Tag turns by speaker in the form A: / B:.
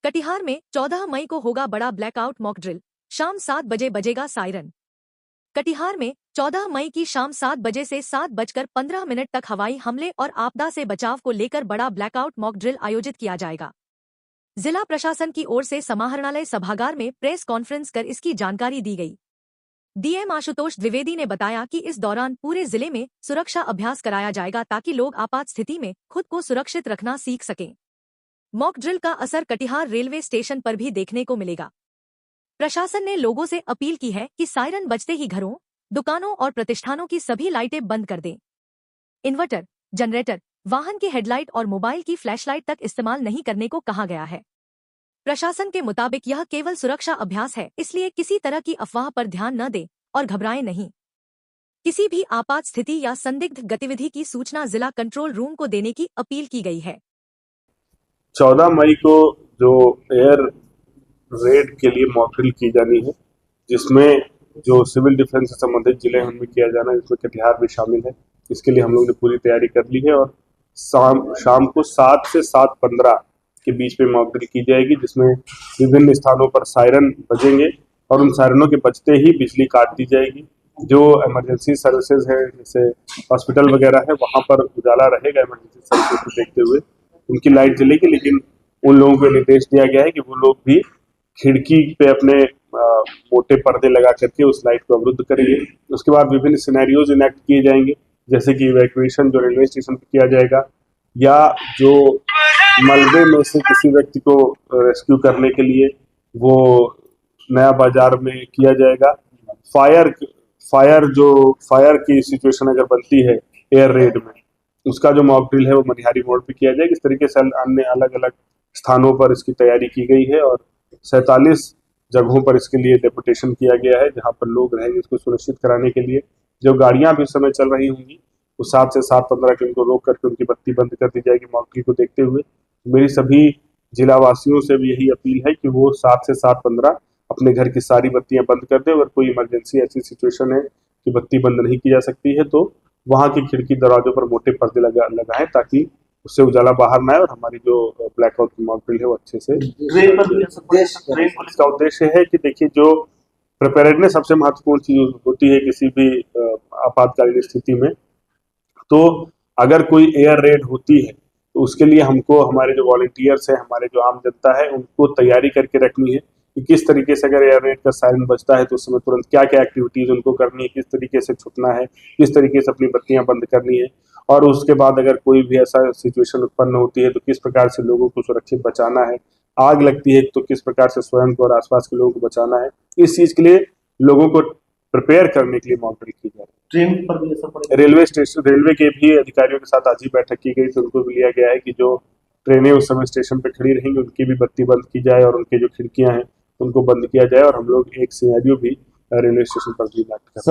A: कटिहार में 14 मई को होगा बड़ा ब्लैकआउट मॉक ड्रिल, शाम 7 बजे बजेगा सायरन। कटिहार में 14 मई की शाम 7 बजे से 7:15 तक हवाई हमले और आपदा से बचाव को लेकर बड़ा ब्लैकआउट मॉक ड्रिल आयोजित किया जाएगा। जिला प्रशासन की ओर से समाहरणालय सभागार में प्रेस कॉन्फ्रेंस कर इसकी जानकारी दी गई। डीएम आशुतोष द्विवेदी ने बताया कि इस दौरान पूरे जिले में सुरक्षा अभ्यास कराया जाएगा ताकि लोग आपात स्थिति में खुद को सुरक्षित रखना सीख सकें। मॉक ड्रिल का असर कटिहार रेलवे स्टेशन पर भी देखने को मिलेगा। प्रशासन ने लोगों से अपील की है कि सायरन बजते ही घरों, दुकानों और प्रतिष्ठानों की सभी लाइटें बंद कर दें। इन्वर्टर, जनरेटर, वाहन की हेडलाइट और मोबाइल की फ्लैशलाइट तक इस्तेमाल नहीं करने को कहा गया है। प्रशासन के मुताबिक यह केवल सुरक्षा अभ्यास है, इसलिए किसी तरह की अफवाह पर ध्यान न दें और घबराएं नहीं। किसी भी आपात स्थिति या संदिग्ध गतिविधि की सूचना जिला कंट्रोल रूम को देने की अपील की गई है।
B: 14 मई को जो एयर रेड के लिए मॉक ड्रिल की जानी है, जिसमें जो सिविल डिफेंस से संबंधित जिले हैं उनमें किया जाना है, जिसमें कटिहार भी शामिल है। इसके लिए हम लोग ने पूरी तैयारी कर ली है और शाम को 7 से 7:15 के बीच में मॉक ड्रिल की जाएगी, जिसमें विभिन्न स्थानों पर सायरन बजेंगे और उन सायरनों के बजते ही बिजली काट दी जाएगी। जो इमरजेंसी सर्विसेज है, जैसे हॉस्पिटल वगैरह है, वहां पर उजाला रहेगा। इमरजेंसी सर्विसेज को देखते हुए उनकी लाइट जलेगी, लेकिन उन लोगों को निर्देश दिया गया है कि वो लोग भी खिड़की पे अपने मोटे पर्दे लगा करके उस लाइट को अवरुद्ध करेंगे। उसके बाद विभिन्न सिनेरियोज इनेक्ट किए जाएंगे, जैसे कि इवैक्यूएशन जो रेलवे स्टेशन पर किया जाएगा, या जो मलबे में से किसी व्यक्ति को रेस्क्यू करने के लिए वो नया बाजार में किया जाएगा। फायर की सिचुएशन अगर बनती है एयर रेड में, उसका जो मॉक ड्रिल है वो मनिहारी मोड़ पे किया जाएगा। इस तरीके से अन्य अलग अलग स्थानों पर इसकी तैयारी की गई है और 47 जगहों पर इसके लिए डेपुटेशन किया गया है, जहां पर लोग रहेंगे इसको सुनिश्चित कराने के लिए। जो गाड़ियां भी इस समय चल रही होंगी वो 7 से 7:15 के उनको रोक करके उनकी बत्ती बंद कर दी जाएगी मॉक ड्रिल को देखते हुए। मेरी सभी जिला वासियों से भी यही अपील है कि वो 7 से 7:15 अपने घर की सारी बत्तियां बंद कर दे। अगर कोई इमरजेंसी ऐसी सिचुएशन है कि बत्ती बंद नहीं की जा सकती है तो वहां की खिड़की दरवाजों पर मोटे पर्दे लगाएं, ताकि उससे उजाला बाहर ना आए और हमारी जो ब्लैकआउट की मॉक ड्रिल है वो अच्छे से। ट्रेन पुलिस का उद्देश्य है कि देखिए, जो प्रिपेयर्डनेस सबसे महत्वपूर्ण चीज होती है किसी भी आपातकालीन स्थिति में। तो अगर कोई एयर रेड होती है तो उसके लिए हमको हमारे जो वॉलंटियर्स हैं, हमारे जो आम जनता है, उनको तैयारी करके रखनी है कि किस तरीके से अगर एयर रेड का सायरन बजता है तो उस समय तुरंत क्या क्या एक्टिविटीज उनको करनी है, किस तरीके से छुपना है, किस तरीके से अपनी बत्तियां बंद करनी है। और उसके बाद अगर कोई भी ऐसा सिचुएशन उत्पन्न होती है तो किस प्रकार से लोगों को सुरक्षित बचाना है। आग लगती है तो किस प्रकार से स्वयं को और आसपास के लोगों को बचाना है। इस चीज के लिए लोगों को प्रिपेयर करने के लिए मॉक ड्रिल की जा रही है।
C: ट्रेन पर भी असर पड़ेगा।
B: रेलवे के भी अधिकारियों के साथ आज ही बैठक की गई, तो उनको भी लिया गया है कि जो ट्रेनें उस समय स्टेशन पर खड़ी रहेंगी उनकी भी बत्ती बंद की जाए और उनकी जो खिड़कियां हैं उनको बंद किया जाए। और हम लोग एक सिनेरियो भी रेलवे स्टेशन पर भी इनेक्ट कर